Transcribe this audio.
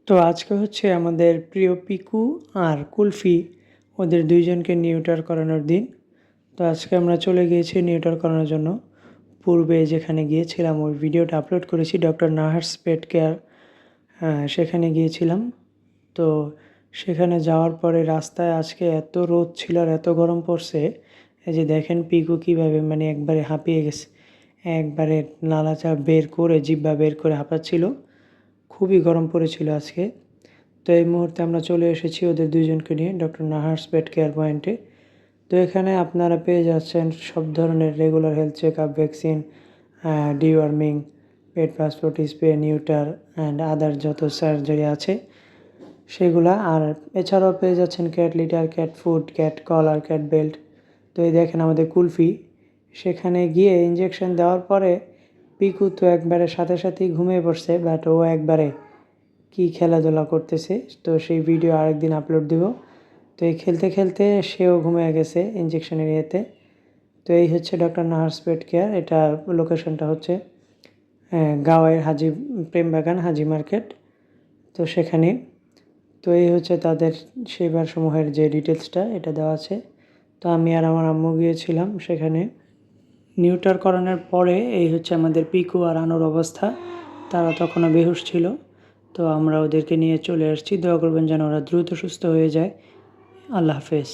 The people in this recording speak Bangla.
তো আজকে হচ্ছে আমাদের প্রিয় পিকু আর কুলফি ওদের দুইজনকে নিউটার করানোর দিন। তো আজকে আমরা চলে গিয়েছি নিউটার করানোর জন্য। পূর্বে যেখানে গিয়েছিলাম ওই ভিডিওটা আপলোড করেছি, ডক্টর নাহার্স পেট কেয়ার, সেখানে গিয়েছিলাম। তো সেখানে যাওয়ার পরে রাস্তায় আজকে এত রোদ ছিল আর এত গরম পড়ছে, এই যে দেখেন পিকু কীভাবে মানে একবারে হাঁপিয়ে গেছে, একবারে নালাচা বের করে জিহ্বা বের করে হাঁপাচ্ছিল। খুবই গরম পড়েছিল আজকে। তো এই মুহূর্তে আমরা চলে এসেছি ওদের দুইজনকে নিয়ে ডক্টর নাহার্স পেট কেয়ার পয়েন্টে। তো এখানে আপনারা পেয়ে যাচ্ছেন সব ধরনের regular health check up, vaccine, deworming, pet passport, spray, neuter and other যত সার্জারি আছে সেগুলা। আর এছাড়াও পেয়ে যাচ্ছেন cat litter, cat food, cat collar, cat belt. তো এই দেখেন আমাদের কুলফি, সেখানে গিয়ে ইঞ্জেকশন দেওয়ার পরে পিকু তো একবারে সাথে সাথেই ঘুমিয়ে পড়ছে, বাট ও একবারে কি খেলাধুলা করতেছে। তো সেই ভিডিও আরেকদিন আপলোড দিব। তো এই খেলতে খেলতে সেও ঘুমিয়ে গেছে ইঞ্জেকশনের ইয়েতে। তো এই হচ্ছে ডক্টর নাহার্স পেট কেয়ার। এটার লোকেশনটা হচ্ছে গাওয়াইয়ের হাজি প্রেমবাগান, হাজি মার্কেট। তো সেখানে তো এই হচ্ছে তাদের সেবার সমূহের যে ডিটেলসটা এটা দেওয়া আছে। তো আমি আর আমার আম্মু গিয়েছিলাম সেখানে নিউটার করানোর পরে। এই হচ্ছে আমাদের পিকু আর আনুর অবস্থা, তারা তখনও বেহুশ ছিল। তো আমরা ওদেরকে নিয়ে চলে আসছি। দোয়া করবেন যেন ওরা দ্রুত সুস্থ হয়ে যায়। আল্লাহ হাফেজ।